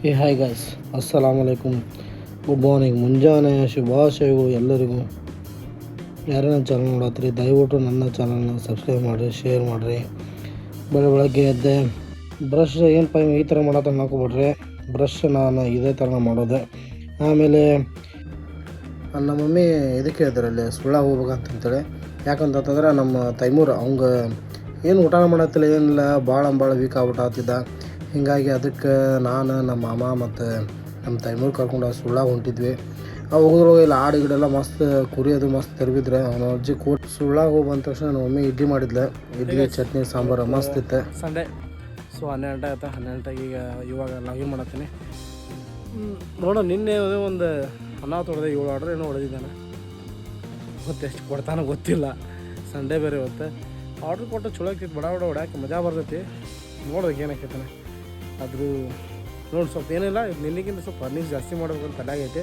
Hi guys, ಅಸ್ಸಲಾಮು ಅಲೈಕುಮ್, good morning, ಮುಂಜಾನೆ ಶುಭಾಶಯಗಳು ಎಲ್ಲರಿಗೂ. ಯಾರೇ ನನ್ನ ಚಾನಲ್ ನೋಡತ್ರಿ ದಯವಿಟ್ಟು ನನ್ನ ಚಾನಲ್ನ ಸಬ್ಸ್ಕ್ರೈಬ್ ಮಾಡಿರಿ, ಶೇರ್ ಮಾಡಿರಿ. ಬೆಳಗ್ಗೆ ಎದ್ದೆ ಬ್ರಷ್ ಏನಪ್ಪ ಈ ಥರ ಮಾಡತ್ತ ಹಾಕೋಬಿಡ್ರಿ. ಬ್ರಷ್ ನಾನು ಇದೇ ಥರ ಮಾಡೋದೆ. ಆಮೇಲೆ ನಮ್ಮ ಮಮ್ಮಿ ಇದಕ್ಕೆ ಹೇಳ್ತಾರಲ್ಲಿ ಸುಳ್ಳ ಹೋಗ್ಬೇಕಂತಂತೇಳಿ. ಯಾಕಂತಂದ್ರೆ ನಮ್ಮ ತೈಮೂರು ಅವಂಗೆ ಏನು ಊಟ ಮಾಡತ್ತಿಲ್ಲ, ಏನಿಲ್ಲ, ಭಾಳ ವೀಕ್ ಆಗ್ಬಿಟ್ಟಾಗ್ತಿದ್ದ. ಹೀಗಾಗಿ ಅದಕ್ಕೆ ನಾನು ನಮ್ಮ ಮಾಮ ಮತ್ತು ನಮ್ಮ ತೈಮೂರು ಕರ್ಕೊಂಡು ಸುಳ್ಳ ಹೊಂಟಿದ್ವಿ. ಹೋಗೋದ್ರೊಳಗೆ ಇಲ್ಲಿ ಆಡು ಗಿಡೆಲ್ಲ ಮಸ್ತ್ ಕುರಿಯೋದು ಮಸ್ತ್ ತೆರವಿದ್ರೆ ಅವನ ಅಜ್ಜಿ ಕೂಡಿ ಸುಳ್ಳಾಗ ಹೋಗಿ ಬಂದ ತಕ್ಷಣ ನಮ್ಮ ಮಮ್ಮಿ ಇಡ್ಲಿ ಮಾಡಿದ್ಲೆ. ಇಡ್ಲಿ ಚಟ್ನಿ ಸಾಂಬಾರು ಮಸ್ತ್ ಇತ್ತು. ಸಂಡೇ 12 ಗಂಟೆ ಆಯ್ತು. 12 ಗಂಟೆಗೆ ಇವಾಗ ಲಾಗಿನ್ ಮಾಡತ್ತೀನಿ. ನೋಡೋ ನಿನ್ನೆ ಒಂದು ಅನ್ನ ತೊಳೆದೆ 7 ಆರ್ಡ್ರ್ ಏನೋ ಹೊಡೆದಿದ್ದಾನೆ. ಗೊತ್ತೆಷ್ಟು ಕೊಡ್ತಾನೋ ಗೊತ್ತಿಲ್ಲ. ಸಂಡೇ ಬೇರೆ ಇವತ್ತು ಆರ್ಡ್ರ್ ಕೊಟ್ಟು ಚಲೋ ಆಕೈತಿ. ಬಡ ಹೊಡ್ಯಾಕೆ ಮಜಾ ಬರ್ತೈತಿ. ನೋಡೋದಕ್ಕೆ ಏನಾಕೈತಾನೆ ಆದರೂ ನೋಡಿ ಸ್ವಲ್ಪ ಏನಿಲ್ಲ. ನಿನ್ನೆಗಿಂತ ಸ್ವಲ್ಪ ಅರ್ನಿಂಗ್ಸ್ ಜಾಸ್ತಿ ಮಾಡ್ಬೇಕಂತ ತಲೆಯಾಗೈತೆ.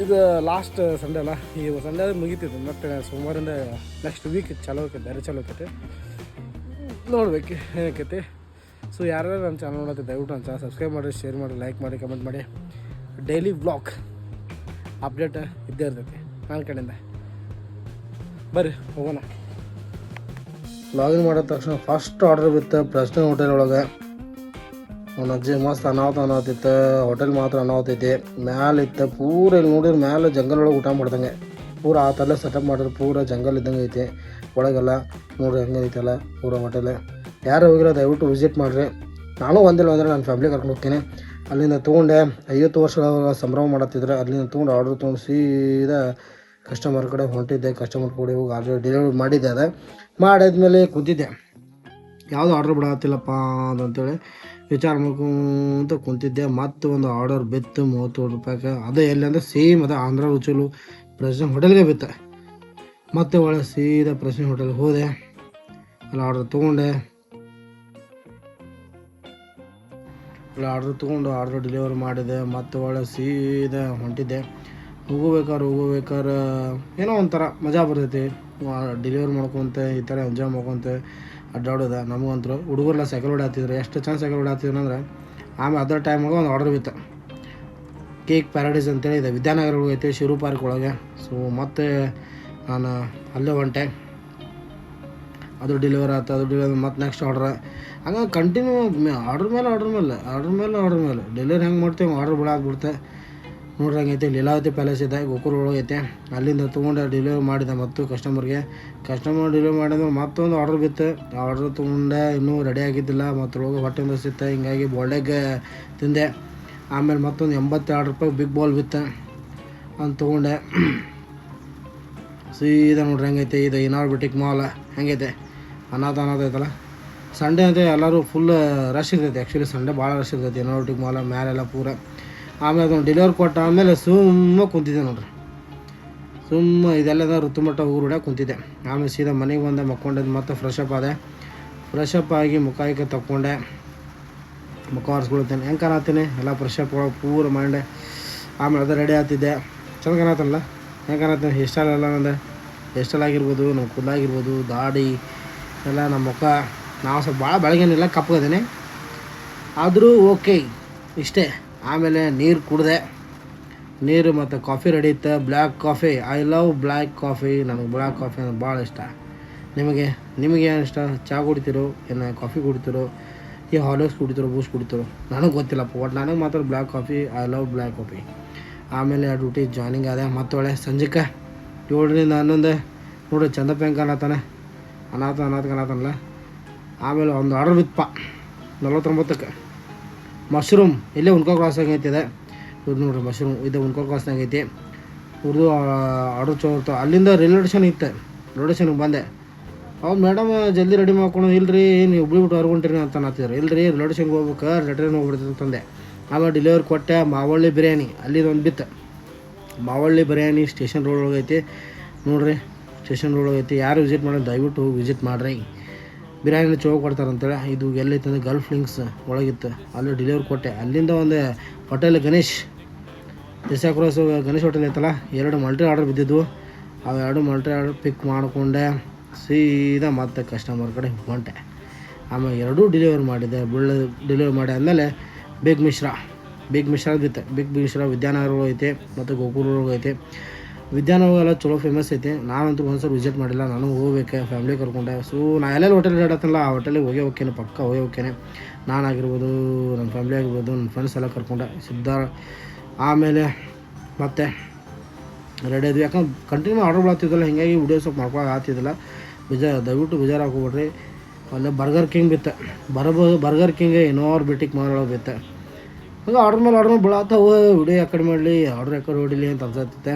ಇದು ಲಾಸ್ಟ್ ಸಂಡೇ ಅಲ್ಲ, ಈ ಸಂಡೇ ಮುಗಿತಿದ್ದು. ಮತ್ತು ಸೋಮವಾರಿಂದ ನೆಕ್ಸ್ಟ್ ವೀಕ್ ಚಲೋ ಆಕೈತೆ, ಬೇರೆ ಚಲೋ ಆಕೈತೆ. ನೋಡ್ಬೇಕು ಏನಾಕೈತಿ. ಸೊ ಯಾರ್ಯಾರು ನನ್ನ ಚಾನಲ್ ನೋಡತ್ತೆ ದಯವಿಟ್ಟು ನನ್ನ ಚಾನಲ್ ಸಬ್ಸ್ಕ್ರೈಬ್ ಮಾಡಿ, ಶೇರ್ ಮಾಡಿ, ಲೈಕ್ ಮಾಡಿ, ಕಮೆಂಟ್ ಮಾಡಿ. ಡೈಲಿ ವ್ಲಾಗ್ ಅಪ್ಡೇಟ್ ಇದ್ದೇ ಇರ್ತೈತಿ ನನ್ನ ಕಡೆಯಿಂದ. ಬರ್ರಿ ಹೋಗೋಣ. ಲಾಗಿನ್ ಮಾಡಿದ ತಕ್ಷಣ ಫಸ್ಟ್ ಆರ್ಡರ್ ಬಿತ್ತು ಪ್ರಶ್ನೆ ಹೋಟೆಲ್ ಒಳಗೆ. ಅವ್ನ ಅಜ್ಜಿ ಮಸ್ತ್ ಅನಾಹುತಿತ್ತು. ಹೋಟೆಲ್ ಮಾತ್ರ ಅನಾಹುತೈತಿ. ಮ್ಯಾಲೆ ಇತ್ತು ಪೂರ. ಇಲ್ಲಿ ನೋಡಿದ್ರೆ ಮ್ಯಾಲೆ ಜಂಗಲ್ ಒಳಗೆ ಊಟ ಮಾಡ್ದಂಗೆ ಪೂರ ಆ ಥರ ಸೆಟಪ್ ಮಾಡಿದ್ರೆ ಪೂರ ಜಂಗಲ್ ಇದ್ದಂಗೆ ಐತಿ ಒಳಗೆಲ್ಲ. ನೋಡ್ರಿ ಹೆಂಗೆ ಐತಲ್ಲ ಪೂರ ಹೋಟೆಲ್. ಯಾರು ಹೋಗಿರೋ ದಯವಿಟ್ಟು ವಿಸಿಟ್ ಮಾಡಿರಿ. ನಾನು ಒಂದಿಲ್ಲ ಅಂದರೆ ನನ್ನ ಫ್ಯಾಮಿಲಿ ಕರ್ಕೊಂಡು ಹೋಗ್ತೀನಿ. ಅಲ್ಲಿಂದ ತೊಗೊಂಡೆ 50 ವರ್ಷಗಳ ಸಂಭ್ರಮ ಮಾಡತ್ತಿದ್ರೆ ಅಲ್ಲಿಂದ ತೊಗೊಂಡು ಆರ್ಡ್ರ್ ತೊಗೊಂಡು ಸೀದಾ ಕಸ್ಟಮರ್ ಕಡೆ ಹೊಂಟಿದ್ದೆ. ಕಸ್ಟಮರ್ ಕೂಡ ಹೋಗಿ ಆರ್ಡ್ರ್ ಡೆಲಿವರಿ ಮಾಡಿದ್ದೆ. ಮಾಡಿದ್ಮೇಲೆ ಕೂತಿದ್ದೆ, ಯಾವುದು ಆರ್ಡ್ರ್ ಬಿಡತ್ತಿಲ್ಲಪ್ಪ ಅಂತೇಳಿ ವಿಚಾರ ಮಾಡ್ಕೊಂತ ಕುಂತಿದ್ದೆ. ಮತ್ತು ಒಂದು ಆರ್ಡರ್ ಬಿತ್ತು 30 ರೂಪಾಯಿಗೆ. ಅದೇ ಎಲ್ಲಿ ಅಂದರೆ ಸೇಮ್ ಅದ ಆಂಧ್ರ ರುಚಲು ಪ್ರೆಸಿಡೆಂಟ್ ಹೋಟೆಲ್ಗೆ ಬಿತ್ತು. ಮತ್ತೆ ಒಳ್ಳೆ ಸೀದಾ ಪ್ರೆಸಿಡೆಂಟ್ ಹೋಟೆಲ್ಗೆ ಹೋದೆ. ಅಲ್ಲಿ ಆರ್ಡ್ರ್ ತೊಗೊಂಡೆ. ಅಲ್ಲಿ ತೊಗೊಂಡು ಆರ್ಡ್ರ್ ಡೆಲಿವರಿ ಮಾಡಿದೆ. ಮತ್ತು ಒಳ್ಳೆ ಸೀದಾ ಹೊಂಟಿದ್ದೆ. ಹೋಗ್ಬೇಕಾದ್ರೆ ಏನೋ ಒಂಥರ ಮಜಾ ಬರ್ತೈತಿ. ಡೆಲಿವರಿ ಮಾಡ್ಕೊತ ಈ ಥರ ಎಂಜಾಯ್ ಮಾಡ್ಕೊತ ಅಡ್ಡಾಡೋದ. ನಮಗಂತೂ ಹುಡುಗರೆಲ್ಲ ಸೈಕಲ್ ಹೊಡ್ಯಾತಿದ್ರು. ಎಷ್ಟು ಚೆಂದ ಸೈಕಲ್ ಹೊಡ್ಯಾತಿದ್ರು ಅಂದ್ರೆ. ಆಮೇಲೆ ಅದರ ಟೈಮಾಗ ಒಂದು ಆರ್ಡರ್ ಬಿತ್ತು. ಕೇಕ್ ಪ್ಯಾರಡೈಸ್ ಅಂತೇಳಿ ಇದೆ, ವಿದ್ಯಾನಗರ ಐತೆ, ಶಿರು ಪಾರ್ಕ್ ಒಳಗೆ. ಸೊ ಮತ್ತೆ ನಾನು ಅಲ್ಲೇ ಹೊಂಟೆ. ಅದು ಡೆಲಿವರಿ ಆಯ್ತು. ಅದು ಡೆಲಿವರಿ ಮತ್ತು ನೆಕ್ಸ್ಟ್ ಆರ್ಡ್ರ್ ಹಂಗೆ ಕಂಟಿನ್ಯೂ ಆರ್ಡ್ರ್ ಮೇಲೆ ಡೆಲಿವರಿ ಹೆಂಗೆ ಮಾಡ್ತೀವಿ ಆರ್ಡ್ರ್ ಬಿಡಾಕ್ಬಿಡ್ತೆ. ನೋಡ್ರಿ ಹಂಗೈತೆ. ಲೀಲಾವತಿ ಪ್ಯಾಲೇಸ್ ಇದೆ, ಗೋಕುಲ್ ಒಳಗೈತೆ. ಅಲ್ಲಿಂದ ತೊಗೊಂಡು ಡೆಲಿವರಿ ಮಾಡಿದೆ. ಮತ್ತು ಕಸ್ಟಮರ್ ಡೆಲಿವರಿ ಮಾಡಿದ್ರೆ ಮತ್ತೊಂದು ಆರ್ಡ್ರ್ ಬಿತ್ತು. ಆರ್ಡ್ರ್ ತೊಗೊಂಡೆ. ಇನ್ನೂ ರೆಡಿ ಆಗಿದ್ದಿಲ್ಲ. ಮತ್ತು ಒಳಗೆ ಹೊಟ್ಟೆ ಸಿತ್ತು. ಹಿಂಗಾಗಿ ಬಾಲ್ಡೆಗ್ ತಿಂದೆ. ಆಮೇಲೆ ಮತ್ತೊಂದು 82 ರೂಪಾಯಿ ಬಿಗ್ ಬಾಲ್ ಬಿತ್ತು ಅಂತ ತೊಗೊಂಡೆ. ಸೀದಾ ನೋಡ್ರಿ ಹೆಂಗೈತೆ. ಇದು ಇನಾರ್ ಬಿಟಿಕ್ ಮಾಲ್ ಹೆಂಗೈತೆ. ಅನ್ನೋದೈತಲ್ಲ. ಸಂಡೇ ಅಂತ ಎಲ್ಲರೂ ಫುಲ್ ರಶ್ ಇರ್ತೈತೆ. ಆ್ಯಕ್ಚುಲಿ ಸಂಡೇ ಭಾಳ ರಶ್ ಇರ್ತೈತಿ ಇನಾರ್ ಬಿಟಿಕ್ ಮಾಲ್ ಮ್ಯಾಲೆಲ್ಲ ಪೂರ. ಆಮೇಲೆ ಅದನ್ನು ಡೆಲಿವರಿ ಕೊಟ್ಟ ಆಮೇಲೆ ಸುಮ್ಮ ಕುಂತಿದ್ದೆ ನೋಡ್ರಿ. ಇದೆಲ್ಲದ ಋತುಮಟ್ಟ ಊರು ಹೊಡ್ಯಾಕೆ ಕುಂತಿದ್ದೆ. ಆಮೇಲೆ ಸೀದಾ ಮನೆಗೆ ಬಂದೆ, ಮಕ್ಕೊಂಡಿದ್ದು. ಮತ್ತು ಫ್ರೆಶ್ ಅಪ್ ಆಗಿ ಮುಖ ತಕ್ಕೊಂಡೆ. ಮುಖ ಒರೆಸ್ಕೊಳ್ತೇನೆ. ಹೆಂಗೆ ಕಾಣತ್ತೀನಿ ಎಲ್ಲ ಫ್ರೆಶ್ ಅಪ್ ಒಳಗೆ ಪೂರ ಮೈಂಡೆ. ಆಮೇಲೆ ಅದು ರೆಡಿ ಆಗ್ತಿದ್ದೆ. ಚಂದ ಕಾಣತ್ತಲ್ಲ. ಹೆಂಗೆ ಕಾಣತ್ತೀನಿ ಹೇರ್ ಸ್ಟೈಲ್ ಎಲ್ಲ ನಂದು ಹೇರ್ ಸ್ಟೈಲ್ ಆಗಿರ್ಬೋದು, ನಮ್ಮ ಕೂದಲಾಗಿರ್ಬೋದು, ದಾಡಿ ಎಲ್ಲ, ನಮ್ಮ ಮುಖ. ನಾವು ಸ್ವಲ್ಪ ಭಾಳ ಬೆಳಗ್ಗೇನಿಲ್ಲ, ಕಪ್ಪಗದೇನೆ. ಆದರೂ ಓಕೆ ಇಷ್ಟೇ. ಆಮೇಲೆ ನೀರು ಕುಡಿದೆ. ನೀರು ಮತ್ತು ಕಾಫಿ ರೆಡಿ ಇತ್ತು. Black coffee. I love black coffee. ನನಗೆ ಬ್ಲ್ಯಾಕ್ ಕಾಫಿ ಅಂದ್ರೆ ಭಾಳ ಇಷ್ಟ. ನಿಮಗೆ ಏನು ಇಷ್ಟ? ಚಹಾ ಕುಡಿತೀರೋ, ಏನು ಕಾಫಿ ಕುಡಿತೀರೋ, ಈ ಹಾರ್ಲಿಕ್ಸ್ ಕುಡಿತೀರೋ, ಬೂಸ್ಟ್ ಕುಡಿತೀರೋ ನನಗೆ ಗೊತ್ತಿಲ್ಲಪ್ಪ. ಒಟ್ಟು ನನಗೆ ಮಾತ್ರ black coffee. I love black coffee. ಆಮೇಲೆ ಡ್ಯೂಟಿ ಜಾಯ್ನಿಂಗ್ ಆದೆ. ಮತ್ತೊಳ್ಳೆ ಸಂಜೆಗೆ 7ರಿಂದ 11 ನೋಡ್ರಿ ಚಂದಪ್ಪ ಹೆಂಗೆ ಕಾಣತ್ತಾನಲ್ಲ. ಆಮೇಲೆ ಒಂದು ಆರ್ಡರ್ ಬಿತ್ತಪ್ಪ 49ಕ್ಕೆ. ಮಶ್ರೂಮ್ ಇಲ್ಲೇ ಉಣ್ಕೋ ಕ್ರಾಸ್ನಾಗ ಐತಿದೆ. ಇದು ನೋಡ್ರಿ ಮಶ್ರೂಮ್ ಇದು ಉಣ್ಕೋ ಕ್ರಾಸ್ನಾಗ ಐತಿ. ಇವ್ರದ್ದು ಆರ್ಡರ್ ಚಲೋ ಇರ್ತಾವೆ. ಅಲ್ಲಿಂದ ರೈಲ್ವೆ ಸ್ಟೇಷನ್ಗೆ ಬಂದೆ. ಅವ್ರು ಮೇಡಮ್ ಜಲ್ದಿ ರೆಡಿ ಮಾಡ್ಕೊಂಡು, ಇಲ್ರಿ ನೀವು ಬಿಟ್ಟು ಹೊರಗೊಂಟಿರಿ ಅಂತ ಅನ್ನತ್ತಿದ್ರು. ಇಲ್ರಿ ರೈಲ್ವೆ ಸ್ಟೇಷನ್ಗೆ ಹೋಗ್ಬೇಕು, ಲೆಟ್ರೇನ್ ಹೋಗ್ಬಿಡ್ತದೆ ಅಂತಂದೆ. ಆಮೇಲೆ ಡೆಲಿವರಿ ಕೊಟ್ಟೆ. ಮಾವಳ್ಳಿ ಬಿರಿಯಾನಿ ಅಲ್ಲಿದೊಂದು ಬಿತ್ತು. ಮಾವಳ್ಳಿ ಬಿರಿಯಾನಿ ಸ್ಟೇಷನ್ ರೋಡ್ ಒಳಗೈತಿ ನೋಡ್ರಿ. ಸ್ಟೇಷನ್ ರೋಡ್ ಒಳಗೈತಿ. ಯಾರು ವಿಸಿಟ್ ಮಾಡೋದು ದಯವಿಟ್ಟು ಹೋಗಿ ವಿಸಿಟ್ ಮಾಡಿರಿ. ಬಿರಿಯಾನಿ ಚಲೋ ಕೊಡ್ತಾರಂತೇಳಿ. ಇದು ಎಲ್ಲೈತೆ ಅಂದರೆ ಗಲ್ಫ್ ಲಿಂಕ್ಸ್ ಒಳಗಿತ್ತು. ಅಲ್ಲಿ ಡೆಲಿವರಿ ಕೊಟ್ಟೆ. ಅಲ್ಲಿಂದ ಒಂದು ಹೋಟೆಲ್ ಗಣೇಶ್ ದೇಸಾಕ್ರೋಸ್ ಗಣೇಶ್ ಹೋಟೆಲ್ ಐತಲ್ಲ, 2 ಮಲ್ಟಿ ಆರ್ಡರ್ ಬಿದ್ದಿದ್ವು. ಅವು 2 ಮಲ್ಟಿ ಆರ್ಡರ್ ಪಿಕ್ ಮಾಡಿಕೊಂಡೆ. ಸೀದಾ ಮತ್ತೆ ಕಸ್ಟಮರ್ ಕಡೆ ಹೊಂಟೆ. ಆಮೇಲೆ 2 ಡೆಲಿವರಿ ಮಾಡಿದೆ. ಡೆಲಿವರಿ ಮಾಡಿ ಆದಮೇಲೆ ಬಿಗ್ ಮಿಶ್ರಾ ಬಿತ್ತು. ಬಿಗ್ ಮಿಶ್ರಾ ವಿದ್ಯಾನಗರ ಐತೆ ಮತ್ತು ಗೋಕುಲ ಐತೆ. ವಿದ್ಯಾನಗರ ಎಲ್ಲ ಚಲೋ ಫೇಮಸ್ ಐತೆ. ನಾನಂತೂ ಒಂದ್ಸಲ ವಿಸಿಟ್ ಮಾಡಿಲ್ಲ, ನಾನು ಹೋಗ್ಬೇಕು ಫ್ಯಾಮ್ಲಿ ಕರ್ಕೊಂಡೆ. ಸೊ ನಾ ಎಲ್ಲೆಲ್ಲಿ ಹೋಟೆಲ್ ಇಡತ್ತಲ್ಲ ಆ ಹೋಟೆಲಿಗೆ ಹೋಗೇ ಹೋಗ್ತೇನೆ, ಪಕ್ಕ ಹೋಗೇ ಹೋಗ್ತೇನೆ. ನಾನಾಗಿರ್ಬೋದು, ನನ್ನ ಫ್ಯಾಮ್ಲಿ ಆಗಿರ್ಬೋದು, ನನ್ನ ಫ್ರೆಂಡ್ಸ್ ಎಲ್ಲ ಕರ್ಕೊಂಡೆ ಆಮೇಲೆ ಮತ್ತೆ ರೆಡಿ ಆದ್ವಿ. ಯಾಕಂದ್ರೆ ಕಂಟಿನ್ಯೂ ಆರ್ಡರ್ ಮಾಡ್ತಿದ್ದಲ್ಲ, ಹೀಗಾಗಿ ವಿಡಿಯೋ ಸ್ವಲ್ಪ ಮಾಡ್ಕೊಳಕ್ಕೆ ಆಗ್ತಿದ್ದಿಲ್ಲ. ದಯವಿಟ್ಟು ಬೇಜಾರು ಹಾಕೋಬಿಡ್ರಿ. ಅಲ್ಲೇ ಬರ್ಗರ್ ಕಿಂಗ್ ಬಿತ್ತು. ಬರ್ಗರ್ ಕಿಂಗ್ ಏನೋರ್ ಬಿಟ್ಟಿಗೆ ಮಾಡೋಳಗೆ ಬಿತ್ತು. ಹಂಗೆ ಆರ್ಡ್ರ್ ಮೇಲೆ ಬೀಳತ್ತವು. ವಿಡಿಯೋ ಯಾಕಡೆ ಮಾಡಲಿ, ಆರ್ಡ್ರ್ ಯಾಕಡೆ ಹೊಡಿಲಿ ಅಂತ ಅನ್ಸತ್ತೆ.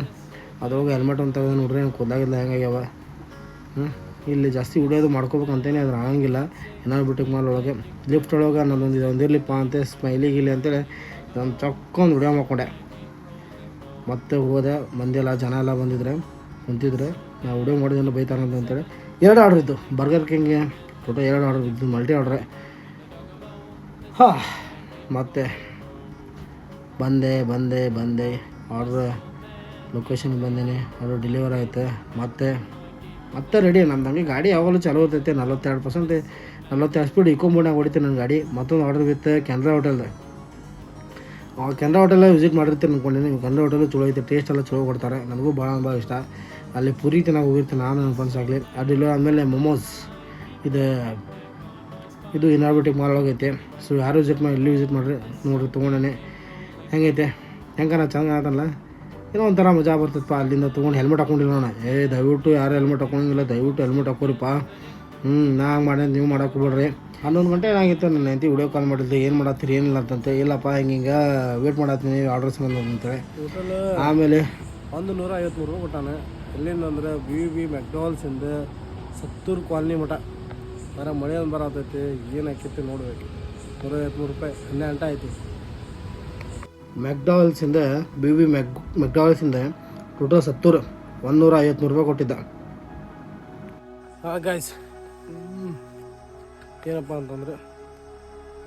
ಅದ್ರೊಳಗೆ ಹೆಲ್ಮೆಟ್ ಅಂತ ತೆಗೆದು ನೋಡ್ರಿ, ಕೂದಲಾಗಿಲ್ಲ ಹೆಂಗಾಗ್ಯಾವ. ಇಲ್ಲಿ ಜಾಸ್ತಿ ವಿಡಿಯೋದು ಮಾಡ್ಕೋಬೇಕಂತೇನೆ ಅದ್ರ ಆಗಂಗಿಲ್ಲ. ಏನಾರು ಬಿಟ್ಟಿಗೆ ಮಾಡೊಳಗೆ ಲಿಫ್ಟ್ ಒಳಗೆ ನನ್ನೊಂದು ಒಂದಿರ್ಲಿಪ್ಪ ಅಂತ ಸ್ಮೈಲಿಗಿಲ್ಲಿ ಅಂತೇಳಿ ನಾನು ಚಕ್ಕೊಂದು ವಿಡಿಯೋ ಮಾಡ್ಕೊಂಡೆ. ಮತ್ತೆ ಹೋದೆ, ಮಂದಿಯೆಲ್ಲ ಜನ ಎಲ್ಲ ಬಂದಿದ್ರೆ ಕುಂತಿದ್ರೆ ನಾವು ವಿಡಿಯೋ ಮಾಡಿದ್ರೆ ಬೈತಾರಂತ ಅಂತೇಳಿ 2 ಆರ್ಡ್ರ್ ಇದ್ದು. ಬರ್ಗರ್ ಕಿಂಗ್ಗೆ ಟೋಟಲ್ 2 ಆರ್ಡ್ರ್ ಇದ್ದು, ಮಲ್ಟಿ ಆರ್ಡ್ರೆ. ಮತ್ತೆ ಬಂದೆ ಆರ್ಡ್ರ್ ಲೊಕೇಶನ್ಗೆ ಬಂದೇನೆ. ಆರ್ಡ್ರ್ ಡೆಲಿವರ್ ಆಯ್ತು. ಮತ್ತೆ ರೆಡಿ. ನಮ್ದು ಹಂಗೆ ಗಾಡಿ ಯಾವಾಗಲೂ ಚಾಲೂ ಇರ್ತೈತೆ. 42 ಸ್ಪೀಡ್ ಇಕೋ ಮೋಡ್ನಾಗ ಹೊಡಿತೀನಿ ನನ್ನ ಗಾಡಿ. ಮತ್ತೊಂದು ಆರ್ಡ್ರ್ ಬಿತ್ತು ಕೆನರಾ ಹೋಟೆಲ್ದು. ಕೆನರಾ ಹೋಟೆಲ್ಲ ವಿಸಿಟ್ ಮಾಡಿರ್ತೀನಿ ಅಂದ್ಕೊಂಡಿನಿ. ಕೆನರಾ ಹೋಟೆಲು ಚಲೋ ಐತೆ, ಟೇಸ್ಟ್ ಎಲ್ಲ ಚಲೋ ಕೊಡ್ತಾರೆ. ನನಗೂ ಭಾಳ ಇಷ್ಟ. ಅಲ್ಲಿ ಪುರಿ ತಿನ್ನಾಗ ಹೋಗಿರ್ತೀನಿ ನಾನು, ನನ್ನ ಫ್ರೆಂಡ್ಸ್ ಆಗಲಿ. ಅದಿಲ್ಲ ಆಮೇಲೆ ಮೊಮೋಸ್ ಇದು ಇನಾರ್ಬಿಟಿಕ್ ಮಾಲ್ ಒಳಗೈತೆ. ಸೊ ಯಾರು ವಿಸಿಟ್ ಮಾಡಿ, ಇಲ್ಲಿ ವಿಸಿಟ್ ಮಾಡಿರಿ, ನೋಡಿರಿ ತೊಗೊಂಡೇ ಹೆಂಗೈತೆ. ಹೆಂಗೆ ಚೆನ್ನಾಗಿ ಆತಲ್ಲ, ಏನೋ ಒಂಥರ ಮಜಾ ಬರ್ತೈತಪ್ಪ. ಅಲ್ಲಿಂದ ತೊಗೊಂಡು ಹೆಲ್ಮೆಟ್ ಹಾಕೊಂಡಿಲ್ಲ ನಾನು. ದಯವಿಟ್ಟು ಯಾರು ಹೆಲ್ಮೆಟ್ ಹಾಕೊಂಡಿಲ್ಲ, ದಯವಿಟ್ಟು ಹೆಲ್ಮೆಟ್ ಹಾಕೋರಿಪ್ಪ. ನಾ ಹಂಗೆ ಮಾಡಿ ನೀವು ಮಾಡೋಕೆ ಹೋಗ್ಬೇಡ್ರಿ. 11 ಗಂಟೆ ಏನಾಗಿತ್ತು, ನನ್ನ ಹೆಂಡತಿ ವಿಡಿಯೋ ಕಾಲ್ ಮಾಡಿದ್ದೆ. ಏನು ಮಾಡತ್ತೀರಿ ಏನಿಲ್ಲ ಅಂತಂತೆ. ಇಲ್ಲಪ್ಪ ಹಿಂಗೆ ವೇಟ್ ಮಾಡತ್ತೀನಿ ಆರ್ಡರ್ಸ್ ಅಂತೇಳಿ. ಟೋಟಲ್ ಆಮೇಲೆ 150 ರೂಪಾಯಿ ಕೊಟ್ಟಾನೆ. ಎಲ್ಲಿಂದ ಅಂದರೆ ಬಿ ಮೆಕ್ಡಾನಲ್ಸಿಂದ ಸತ್ತೂರು ಕಾಲನಿ ಮಠ ಮಳೆ ಒಂದು ಬರತೈತಿ. ಏನು ಹಾಕೈತಿ ನೋಡ್ಬೇಕು. 150 ರೂಪಾಯಿ 12 ಗಂಟೆ ಆಯ್ತು. ಮೆಕ್ಡಾನಲ್ಸಿಂದ ಮೆಕ್ಡಾನಲ್ಸಿಂದ ಟೋಟಲ್ 150 ರೂಪಾಯಿ ಕೊಟ್ಟಿದ್ದ. ಗಾಯ್ಸ್, ಏನಪ್ಪ ಅಂತಂದ್ರೆ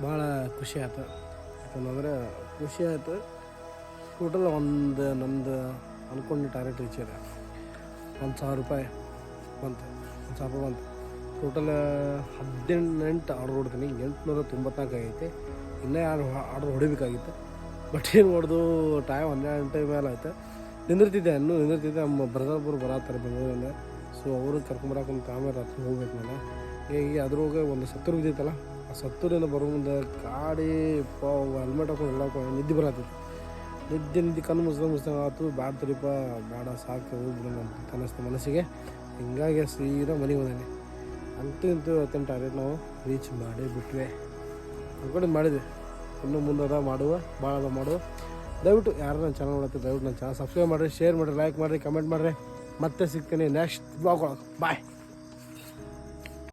ಭಾಳ ಖುಷಿ ಆಯ್ತು. ಯಾಕಂತಂದ್ರೆ ಟೋಟಲ್ ನಮ್ಮದು ಅಂದ್ಕೊಂಡು ಟಾರ್ಗೆಟ್ ರೀಚ್ ಇದೆ. 1,000 ರೂಪಾಯಿ ಬಂತು. Total 18 order ಹೊಡ್ತೀನಿ. 894 ಆಗೈತೆ. ಇನ್ನೂ 2 ಆರ್ಡ್ರ್ ಹೊಡಿಬೇಕಾಗಿತ್ತು. ಬಟ್ ಏನು ಮಾಡೋದು, ಟೈಮ್ 12 ಗಂಟೆ ಮೇಲೆ ಆಯ್ತು. ನಿಂದಿರ್ತಿದ್ದೆ. ನಮ್ಮ ಬ್ರದರ್ಬರು ಬರತ್ತಾರೆ ಬೆಂಗಳೂರಿಂದ. ಸೊ ಅವರು ಕರ್ಕೊಂಬರಕ್ಕಂತ ಆಮೇಲೆ ರಾತ್ರಿ ಹೋಗ್ಬೇಕು ನಾನು. ಹೀಗೆ ಅದ್ರೊಳಗೆ ಒಂದು 70 ಬಿದ್ದೈತಲ್ಲ, ಆ 70ರಿಂದ ಬರೋ ಮುಂದೆ ಗಾಡಿ ಹೆಲ್ಮೆಟ್ ಹಾಕೊಂಡು ಎಲ್ಲ ನಿದ್ದೆ ಬರತ್ತಿತ್ತು. ನಿದ್ದೆ ಕಣ್ಣು ಮುಚ್ದಂಗೆ ಆಯ್ತು. ಬ್ಯಾಡ ತಡಿಪ, ಬೇಡ ಸಾಕು ಹೋಗ್ಬಿಡೋಣ ಅಂತ ಅನ್ನಿಸ್ತು ಮನಸ್ಸಿಗೆ. ಹಿಂಗಾಗಿ ಸೀದಾ ಮನೆಗೆ ಬಂದೇನೆ. ಅಂತೂ ಟಾರ್ಗೆಟ್ ನಾವು ರೀಚ್ ಮಾಡಿ ಬಿಟ್ವಿ. ಅಂದ್ಕೊಂಡು ಮಾಡಿದ್ವಿ. ಇನ್ನೂ ಮುಂದೆ ಮಾಡುವ ದಯವಿಟ್ಟು ಯಾರು ನನ್ನ ಚಾನಲ್ ನೋಡುತ್ತೆ, ದಯವಿಟ್ಟು ನನ್ನ ಚಾನಲ್ ಸಬ್ಸ್ಕ್ರೈಬ್ ಮಾಡಿರಿ, ಶೇರ್ ಮಾಡಿರಿ, ಲೈಕ್ ಮಾಡಿರಿ, ಕಮೆಂಟ್ ಮಾಡಿರಿ. ಮತ್ತೆ ಸಿಗ್ತೀನಿ ನೆಕ್ಸ್ಟ್ ಬ್ಲಾಗ್ ಒಳಗೆ. ಬಾಯ್.